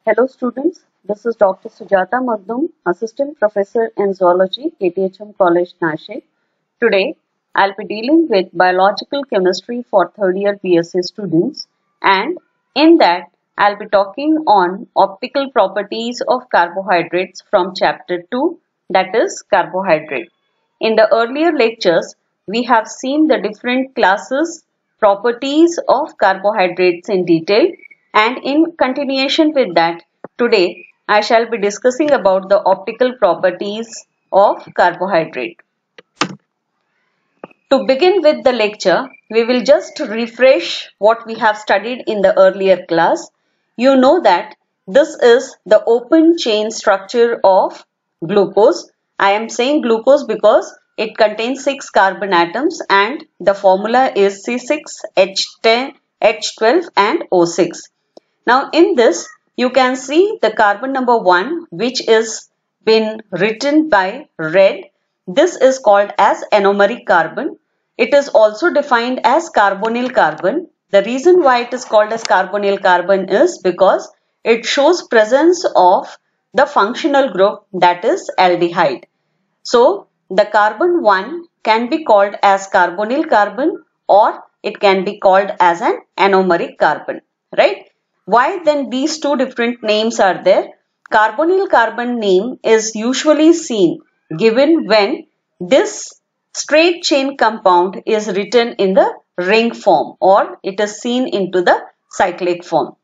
Hello students, this is Dr. Sujata Magdum, Assistant Professor in Zoology, KTHM College, Nashik. Today, I'll be dealing with Biological Chemistry for third year BSc students, and in that, I'll be talking on optical properties of carbohydrates from chapter 2, that is carbohydrate. In the earlier lectures, we have seen the different classes, properties of carbohydrates in detail, and in continuation with that, today I shall be discussing about the optical properties of carbohydrate. To begin with the lecture, we will just refresh what we have studied in the earlier class. You know that this is the open chain structure of glucose. I am saying glucose because it contains 6 carbon atoms and the formula is C6H10, H12 and O6. Now in this you can see the carbon number 1 which is been written by red. This is called as anomeric carbon. It is also defined as carbonyl carbon. The reason why it is called as carbonyl carbon is because it shows presence of the functional group, that is aldehyde. So the carbon 1 can be called as carbonyl carbon or it can be called as an anomeric carbon, right? Why then these two different names are there? Carbonyl carbon name is usually seen given when this straight chain compound is written in the ring form or it is seen into the cyclic form.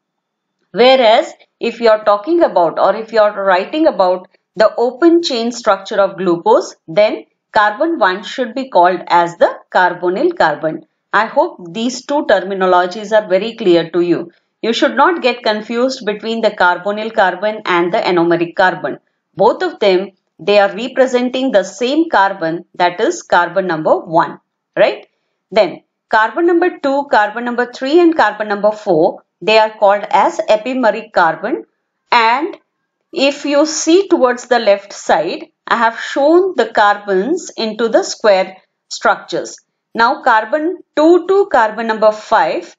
Whereas if you are talking about or if you are writing about the open chain structure of glucose, then carbon 1 should be called as the carbonyl carbon. I hope these two terminologies are very clear to you. You should not get confused between the carbonyl carbon and the anomeric carbon. Both of them, they are representing the same carbon, that is carbon number 1, right? Then carbon number 2, carbon number 3 and carbon number 4, they are called as epimeric carbon. And if you see towards the left side, I have shown the carbons into the square structures. Now carbon 2 to carbon number 5,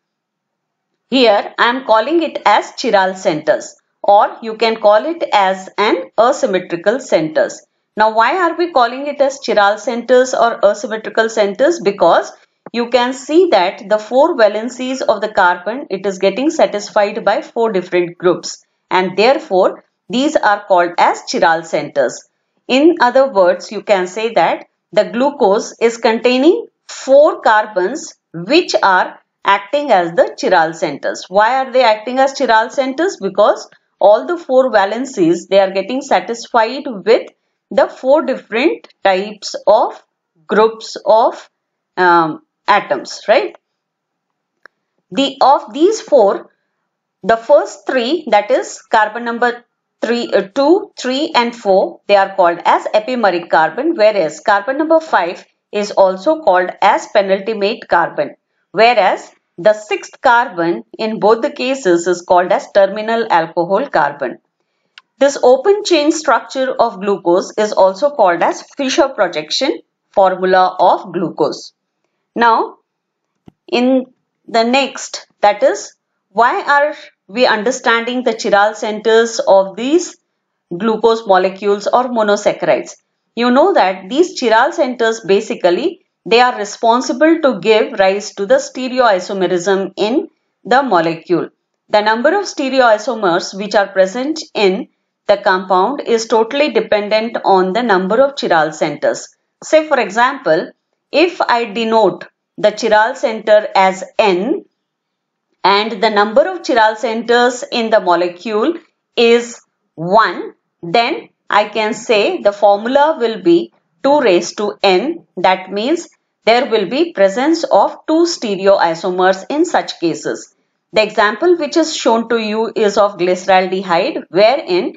here I am calling it as chiral centers or you can call it as an asymmetrical centers. Now why are we calling it as chiral centers or asymmetrical centers? Because you can see that the 4 valencies of the carbon, it is getting satisfied by 4 different groups and therefore these are called as chiral centers. In other words, you can say that the glucose is containing 4 carbons which are acting as the chiral centers. Why are they acting as chiral centers? Because all the 4 valencies, they are getting satisfied with the 4 different types of groups of atoms, right? Of these 4, the first 3, that is carbon number 2, 3 and 4, they are called as epimeric carbon, whereas carbon number 5 is also called as penultimate carbon, whereas the 6th carbon in both the cases is called as terminal alcohol carbon. This open chain structure of glucose is also called as Fischer projection formula of glucose. Now, in the next, that is, why are we understanding the chiral centers of these glucose molecules or monosaccharides? You know that these chiral centers basically, they are responsible to give rise to the stereoisomerism in the molecule. The number of stereoisomers which are present in the compound is totally dependent on the number of chiral centers. Say for example, if I denote the chiral center as N and the number of chiral centers in the molecule is 1, then I can say the formula will be 2 raised to N. That means there will be presence of 2 stereoisomers in such cases. The example which is shown to you is of glyceraldehyde, wherein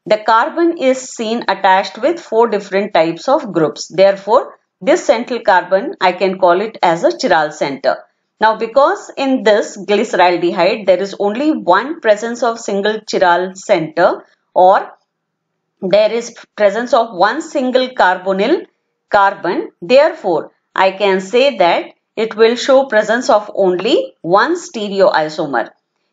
the carbon is seen attached with 4 different types of groups. Therefore, this central carbon, I can call it as a chiral center. Now, because in this glyceraldehyde, there is only one presence of single chiral center or there is presence of one single carbonyl carbon. Therefore, I can say that it will show presence of only one stereoisomer.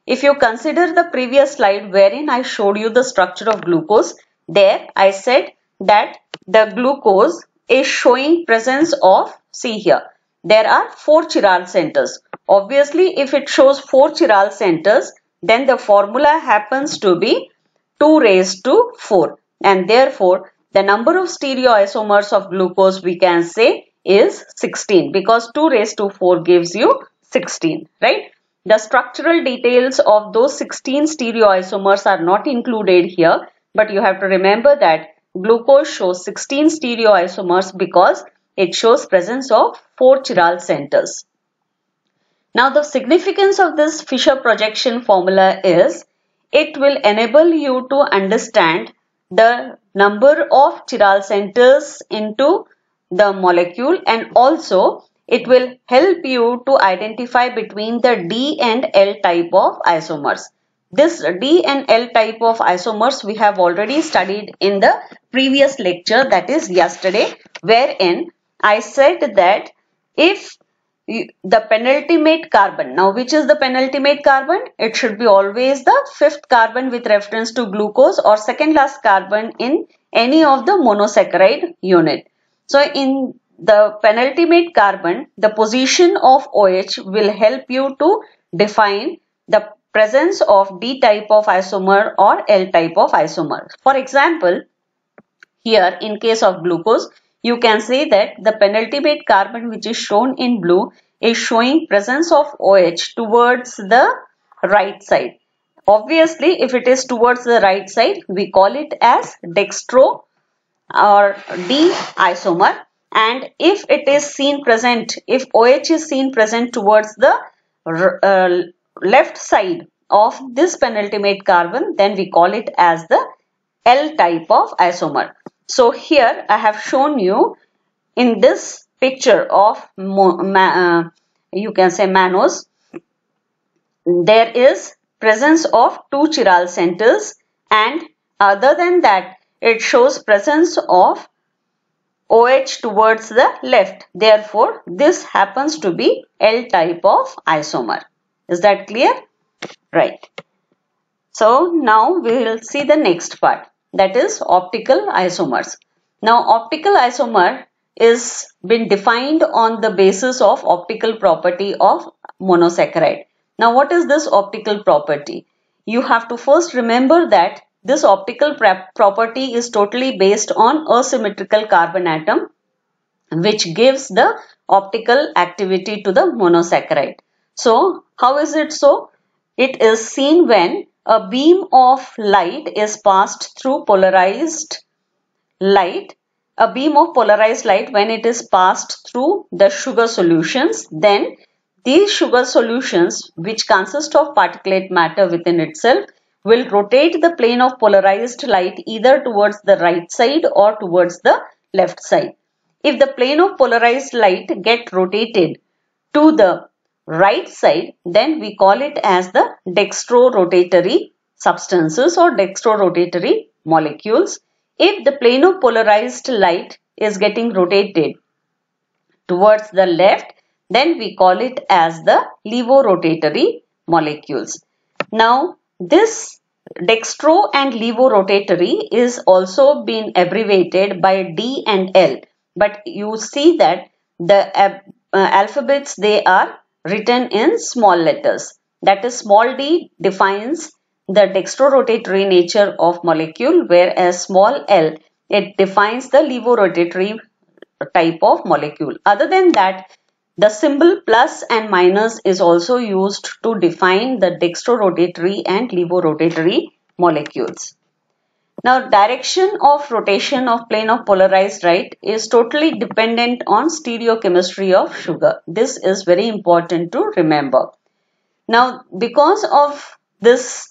If you consider the previous slide wherein I showed you the structure of glucose, there I said that the glucose is showing presence of, see here, there are 4 chiral centers. Obviously, if it shows 4 chiral centers, then the formula happens to be 2 raised to 4, and therefore the number of stereoisomers of glucose we can say is 16, because 2 raised to 4 gives you 16, right? The structural details of those 16 stereoisomers are not included here, but you have to remember that glucose shows 16 stereoisomers because it shows presence of 4 chiral centers. Now the significance of this Fischer projection formula is it will enable you to understand the number of chiral centers into the molecule, and also it will help you to identify between the D and L type of isomers. This D and L type of isomers we have already studied in the previous lecture, that is yesterday, wherein I said that if the penultimate carbon, now which is the penultimate carbon? It should be always the 5th carbon with reference to glucose or second last carbon in any of the monosaccharide unit. So in the penultimate carbon, the position of OH will help you to define the presence of D type of isomer or L type of isomer. For example, here in case of glucose, you can say that the penultimate carbon which is shown in blue is showing presence of OH towards the right side. Obviously, if it is towards the right side, we call it as dextro or D isomer, and if it is seen present, if OH is seen present towards the left side of this penultimate carbon, then we call it as the L type of isomer. So here I have shown you in this picture of you can say mannose, there is presence of 2 chiral centers, and other than that it shows presence of OH towards the left. Therefore, this happens to be L type of isomer. Is that clear? Right. So now we will see the next part, that is optical isomers. Now optical isomer is been defined on the basis of optical property of monosaccharide. Now what is this optical property? You have to first remember that this optical property is totally based on asymmetrical carbon atom, which gives the optical activity to the monosaccharide. So how is it so? It is seen when a beam of light is passed through polarized light. A beam of polarized light, when it is passed through the sugar solutions, then these sugar solutions, which consist of particulate matter within itself, will rotate the plane of polarized light either towards the right side or towards the left side. If the plane of polarized light get rotated to the right side, then we call it as the dextrorotatory substances or dextrorotatory molecules. If the plane of polarized light is getting rotated towards the left, then we call it as the levorotatory molecules. Now this dextro and levorotatory is also been abbreviated by D and L, but you see that the alphabets, they are written in small letters. That is, small d defines the dextrorotatory nature of molecule, whereas small l, it defines the levorotatory type of molecule. Other than that, the symbol plus and minus is also used to define the dextrorotatory and levorotatory molecules. Now, direction of rotation of plane of polarized light is totally dependent on stereochemistry of sugar. This is very important to remember. Now, because of this,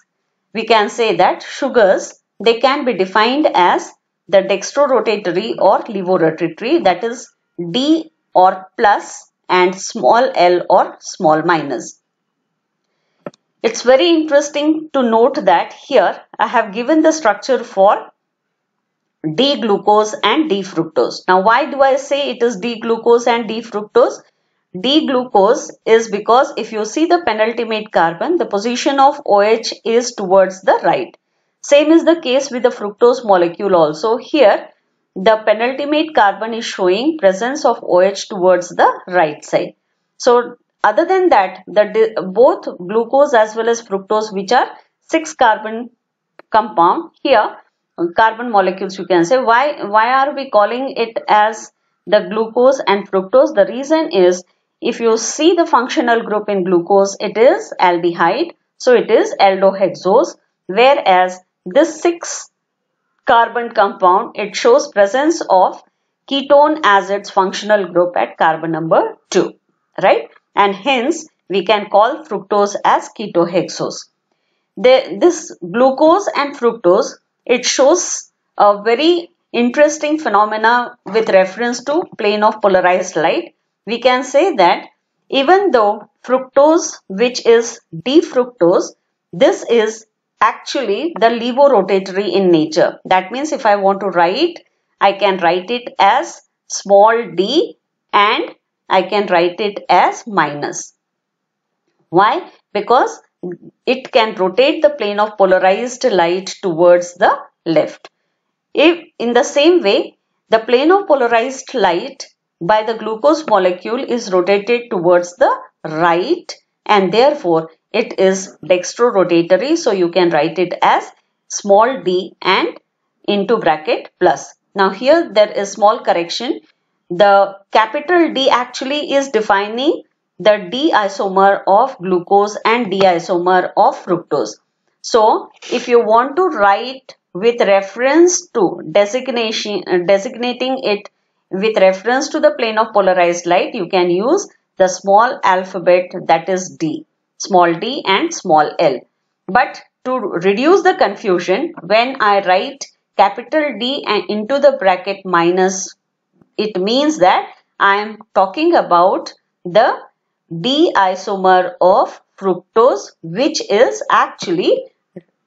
we can say that sugars, they can be defined as the dextrorotatory or levorotatory, that is D or plus and small l or small minus. It's very interesting to note that here I have given the structure for D-glucose and D-fructose. Now why do I say it is D-glucose and D-fructose? D-glucose is because if you see the penultimate carbon, the position of OH is towards the right. Same is the case with the fructose molecule also. Here, the penultimate carbon is showing presence of OH towards the right side. So, other than that, both glucose as well as fructose, which are 6 carbon compound, here carbon molecules you can say. Why are we calling it as the glucose and fructose? The reason is, if you see the functional group in glucose, it is aldehyde, so it is aldohexose, whereas this 6 carbon compound, it shows presence of ketone as its functional group at carbon number 2, right? And hence we can call fructose as ketohexose. This glucose and fructose, it shows a very interesting phenomena with reference to plane of polarized light. We can say that even though fructose, which is D-fructose, this is actually the levorotatory in nature. That means if I want to write, I can write it as small d and I can write it as minus. Why? Because it can rotate the plane of polarized light towards the left. If in the same way, the plane of polarized light by the glucose molecule is rotated towards the right, and therefore it is dextrorotatory. So you can write it as small d and into bracket plus. Now here there is small correction. The capital D actually is defining the D isomer of glucose and D isomer of fructose. So, if you want to write with reference to designating it with reference to the plane of polarized light, you can use the small alphabet, that is D, small d and small l. But to reduce the confusion, when I write capital D and into the bracket minus, it means that I am talking about the D isomer of fructose, which is actually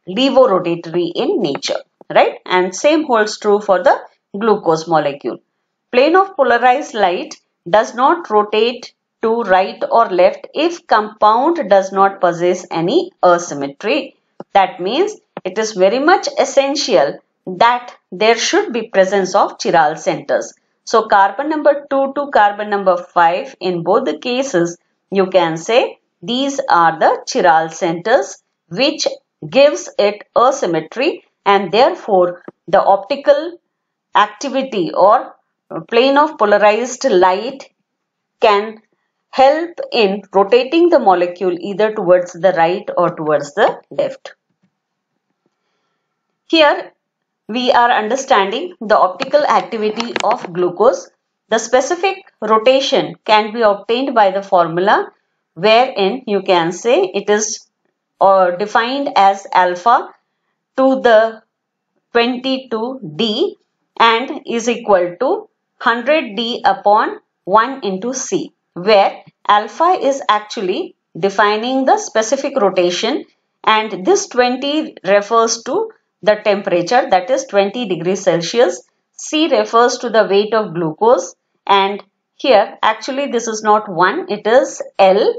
levorotatory in nature, right? And same holds true for the glucose molecule. Plane of polarized light does not rotate to right or left if compound does not possess any asymmetry. That means it is very much essential that there should be presence of chiral centers. So carbon number 2 to carbon number 5, in both the cases, you can say these are the chiral centers which gives it asymmetry, and therefore the optical activity or plane of polarized light can help in rotating the molecule either towards the right or towards the left. Here we are understanding the optical activity of glucose. The specific rotation can be obtained by the formula wherein you can say it is defined as alpha to the 22D and is equal to 100D upon 1 into C, where alpha is actually defining the specific rotation and this 20 refers to the temperature, that is 20 degrees Celsius. C refers to the weight of glucose, and here actually this is not 1, it is L,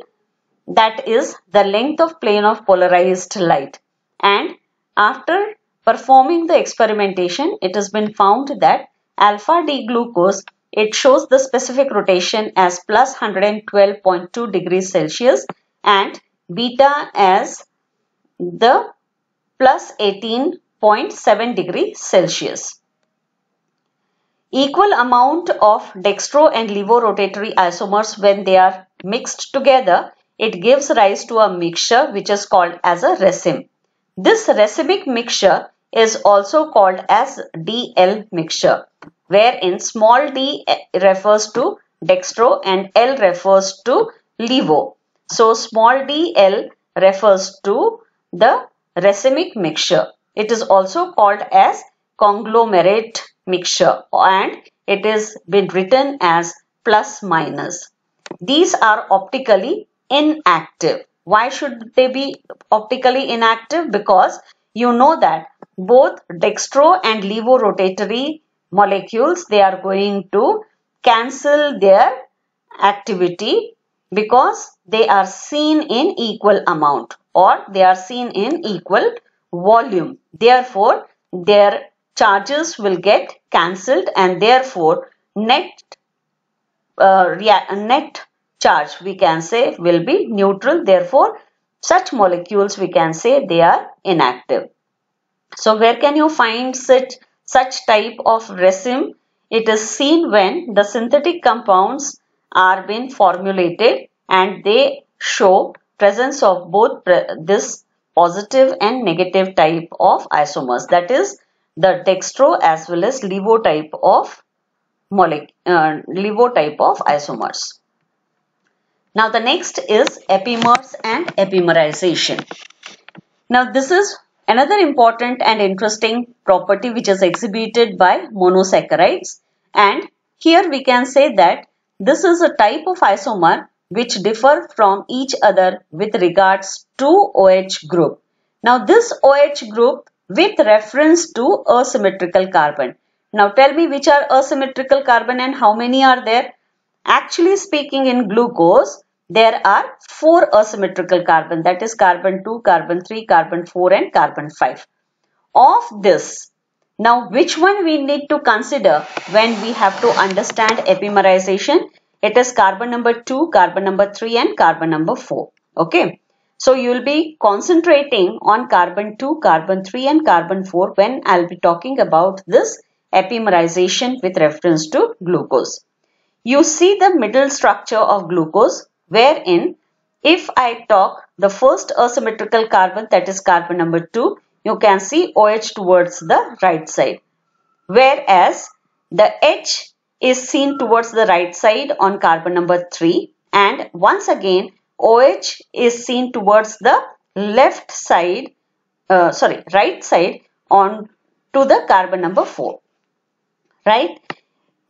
that is the length of plane of polarized light. And after performing the experimentation, it has been found that alpha D glucose, it shows the specific rotation as plus 112.2 degrees Celsius and beta as the plus 18.7 degrees Celsius. Equal amount of dextro and levorotatory isomers, when they are mixed together, it gives rise to a mixture which is called as a raceme. This racemic mixture is also called as DL mixture, wherein small d refers to dextro and L refers to levo. So small dl refers to the racemic mixture. It is also called as conglomerate mixture and it is been written as plus minus. These are optically inactive. Why should they be optically inactive? Because you know that both dextro and levorotatory molecules, they are going to cancel their activity because they are seen in equal amount or they are seen in equal volume. Therefore, their charges will get cancelled and therefore net charge we can say will be neutral. Therefore, such molecules we can say they are inactive. So where can you find such type of resin? It is seen when the synthetic compounds are being formulated and they show presence of both this positive and negative type of isomers, that is the dextro as well as levo type of isomers. Now the next is epimers and epimerization. Now this is another important and interesting property which is exhibited by monosaccharides, and here we can say that this is a type of isomer which differ from each other with regards to OH group. Now this OH group with reference to asymmetrical carbon. Now tell me which are asymmetrical carbon and how many are there? Actually speaking, in glucose, there are 4 asymmetrical carbon, that is carbon 2, carbon 3, carbon 4 and carbon 5. Of this, now which one we need to consider when we have to understand epimerization? It is carbon number 2, carbon number 3 and carbon number 4. Okay. So you will be concentrating on carbon 2, carbon 3 and carbon 4 when I will be talking about this epimerization with reference to glucose. You see the middle structure of glucose, wherein if I talk the first asymmetrical carbon, that is carbon number 2, you can see OH towards the right side. Whereas the H is seen towards the right side on carbon number 3, and once again OH is seen towards the right side on to the carbon number 4. Right?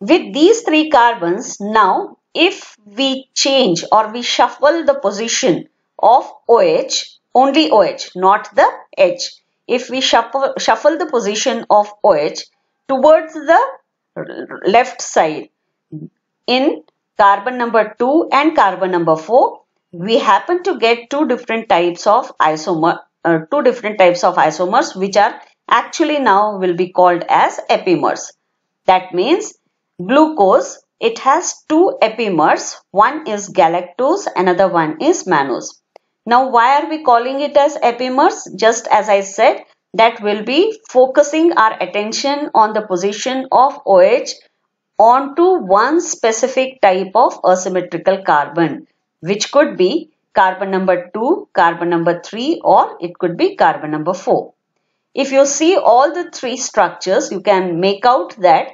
With these 3 carbons, now if we change or we shuffle the position of OH, only OH, not the H. If we shuffle the position of OH towards the left side in carbon number 2 and carbon number 4, we happen to get two different types of isomers which are actually now will be called as epimers. That means glucose, it has 2 epimers, one is galactose, another one is mannose. Now why are we calling it as epimers? Just as I said, that will be focusing our attention on the position of OH onto one specific type of asymmetrical carbon, which could be carbon number 2, carbon number 3 or it could be carbon number 4. If you see all the 3 structures, you can make out that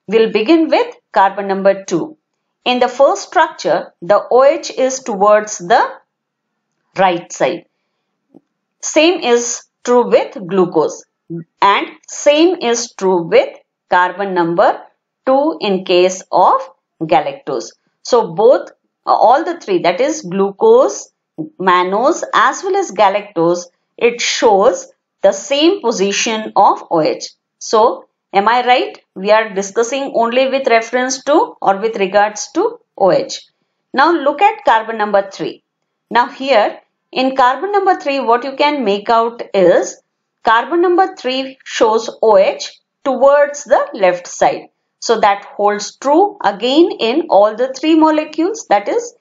we'll begin with carbon number 2. In the first structure, the OH is towards the right side. Same is true with glucose and same is true with carbon number 2 in case of galactose. So both, all the 3, that is glucose, mannose as well as galactose, it shows the same position of OH. So am I right? We are discussing only with reference to or with regards to OH. Now look at carbon number 3. Now here in carbon number 3, what you can make out is carbon number 3 shows OH towards the left side. So that holds true again in all the 3 molecules, that is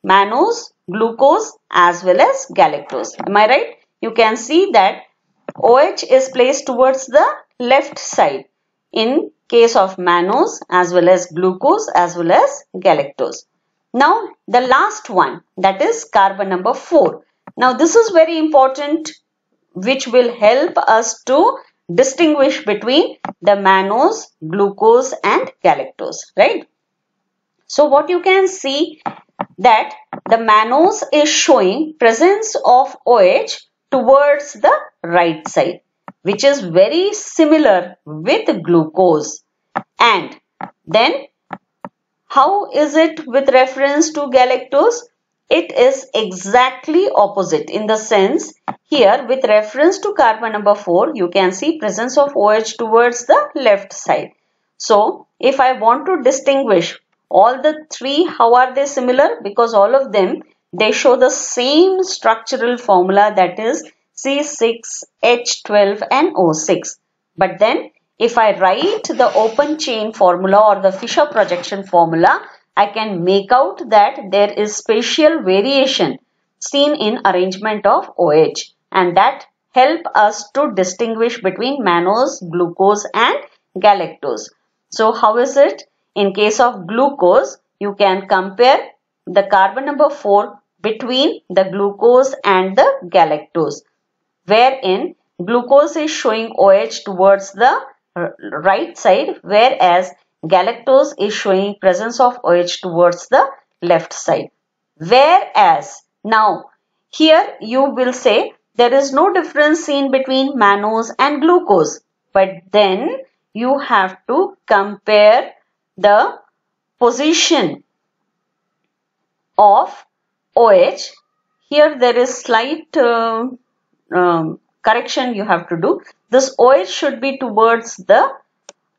mannose, glucose as well as galactose. Am I right? You can see that OH is placed towards the left side in case of mannose as well as glucose as well as galactose. Now the last one, that is carbon number 4. Now this is very important, which will help us to distinguish between the mannose, glucose and galactose, right? So what you can see that the mannose is showing presence of OH towards the right side, which is very similar with glucose. And then how is it with reference to galactose? It is exactly opposite in the sense here with reference to carbon number 4, you can see presence of OH towards the left side. So if I want to distinguish All the three, how are they similar? Because all of them, they show the same structural formula, that is C6H12 and O6. But then if I write the open chain formula or the Fischer projection formula, I can make out that there is spatial variation seen in arrangement of OH, and that help us to distinguish between mannose, glucose and galactose. So how is it? In case of glucose, you can compare the carbon number 4 between the glucose and the galactose, wherein glucose is showing OH towards the right side, whereas galactose is showing presence of OH towards the left side. Whereas now here you will say there is no difference seen between mannose and glucose, but then you have to compare the position of OH. Here there is slight correction you have to do. This OH should be towards the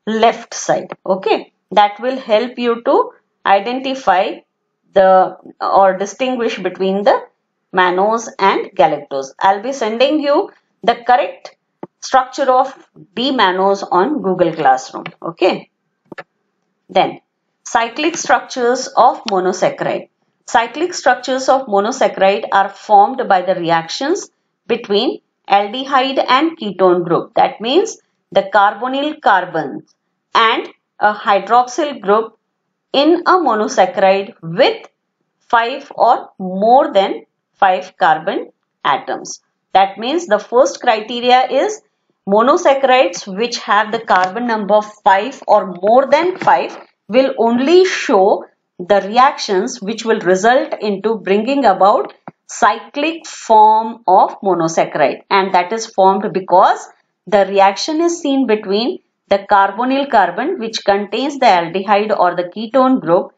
left side. Okay, that will help you to identify the or distinguish between the mannose and galactose. I'll be sending you the correct structure of D-mannose on Google Classroom. Okay. Then cyclic structures of monosaccharide. Cyclic structures of monosaccharide are formed by the reactions between aldehyde and ketone group. That means the carbonyl carbon and a hydroxyl group in a monosaccharide with 5 or more than 5 carbon atoms. That means the first criteria is monosaccharides which have the carbon number 5 or more than 5 will only show the reactions which will result into bringing about cyclic form of monosaccharide, and that is formed because the reaction is seen between the carbonyl carbon which contains the aldehyde or the ketone group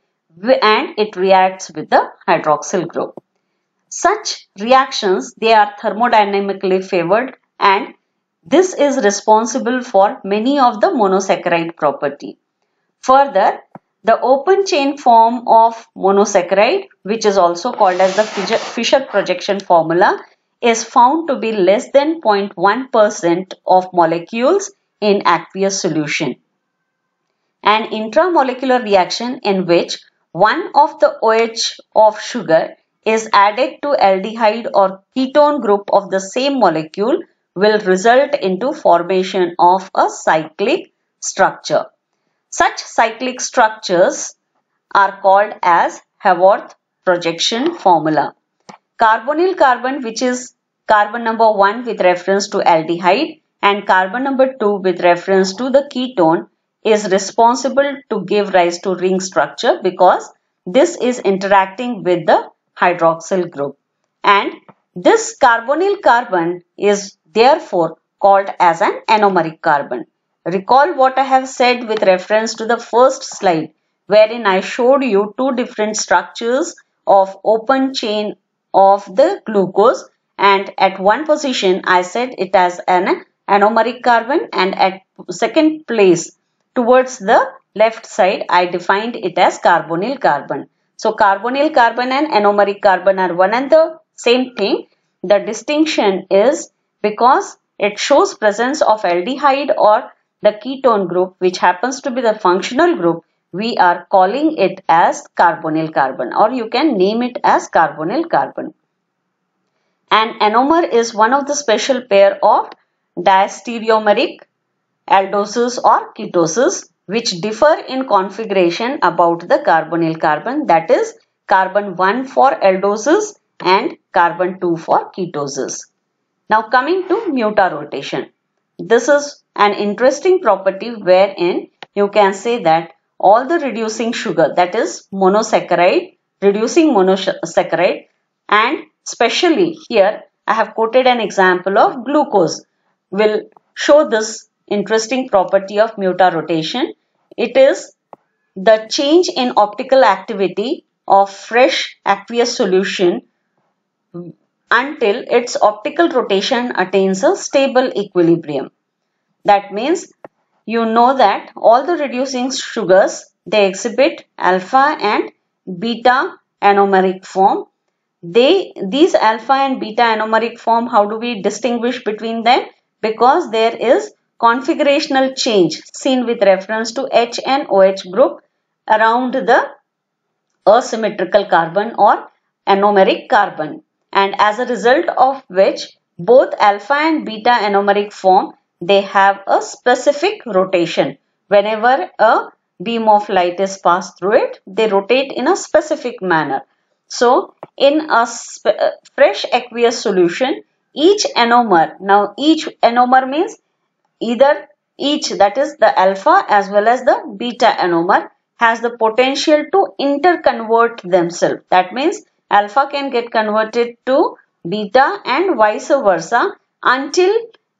and it reacts with the hydroxyl group. Such reactions, they are thermodynamically favored, and this is responsible for many of the monosaccharide property. Further, the open chain form of monosaccharide, which is also called as the Fischer projection formula, is found to be less than 0.1% of molecules in aqueous solution. An intramolecular reaction in which one of the OH of sugar is added to aldehyde or ketone group of the same molecule will result into formation of a cyclic structure. Such cyclic structures are called as Haworth projection formula. Carbonyl carbon, which is carbon number 1 with reference to aldehyde and carbon number 2 with reference to the ketone, is responsible to give rise to ring structure because this is interacting with the hydroxyl group, and this carbonyl carbon is therefore called as an anomeric carbon. Recall what I have said with reference to the first slide, wherein I showed you two different structures of open chain of the glucose, and at one position I said it as an anomeric carbon, and at second place towards the left side I defined it as carbonyl carbon. So carbonyl carbon and anomeric carbon are one and the same thing. The distinction is because it shows presence of aldehyde or the ketone group which happens to be the functional group, we are calling it as carbonyl carbon, or you can name it as carbonyl carbon. An anomer is one of the special pair of diastereomeric aldoses or ketoses which differ in configuration about the carbonyl carbon, that is carbon 1 for aldoses and carbon 2 for ketoses. Now coming to mutarotation. This is an interesting property wherein you can say that all the reducing sugar, that is monosaccharide, reducing monosaccharide, and especially here I have quoted an example of glucose, will show this interesting property of mutarotation. It is the change in optical activity of fresh aqueous solution until its optical rotation attains a stable equilibrium. That means you know that all the reducing sugars, they exhibit alpha and beta anomeric form. These alpha and beta anomeric form, how do we distinguish between them? Because there is configurational change seen with reference to H and OH group around the asymmetrical carbon or anomeric carbon, and as a result of which both alpha and beta anomeric form, they have a specific rotation. Whenever a beam of light is passed through it, they rotate in a specific manner. So in a fresh aqueous solution, each anomer, now each anomer means either each, that is the alpha as well as the beta anomer, has the potential to interconvert themselves. That means alpha can get converted to beta and vice versa until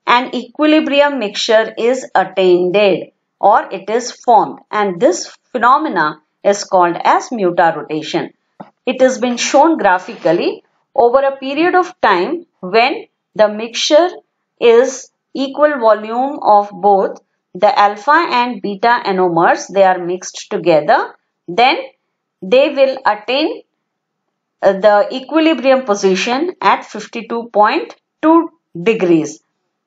an equilibrium mixture is attained or it is formed, and this phenomena is called as mutarotation. It has been shown graphically over a period of time when the mixture is equal volume of both the alpha and beta anomers, they are mixed together, then they will attain the equilibrium position at 52.2 degrees.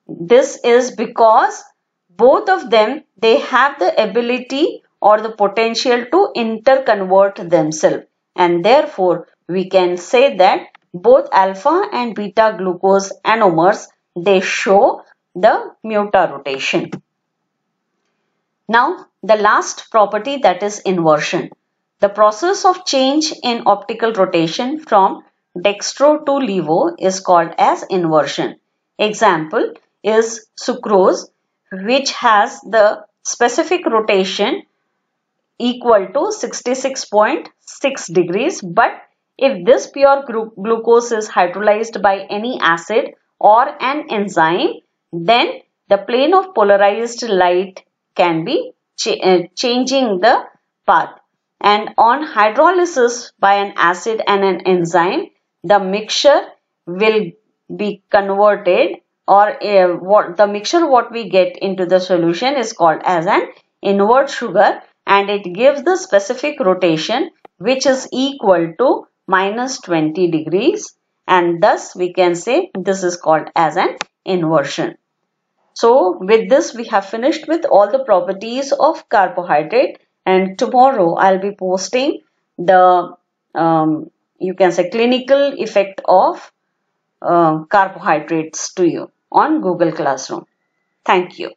This is because both of them, they have the ability or the potential to interconvert themselves, and therefore we can say that both alpha and beta glucose anomers, they show the mutarotation. Now the last property, that is inversion. The process of change in optical rotation from dextro to levo is called as inversion. Example is sucrose, which has the specific rotation equal to 66.6 degrees, but if this pure glucose is hydrolyzed by any acid or an enzyme, then the plane of polarized light can be changing the path, and on hydrolysis by an acid and an enzyme, the mixture will be converted, or the mixture what we get into the solution is called as an invert sugar, and it gives the specific rotation which is equal to minus 20 degrees, and thus we can say this is called as an inversion. So with this we have finished with all the properties of carbohydrate, and tomorrow I'll be posting the you can say clinical effect of carbohydrates to you on Google Classroom. Thank you.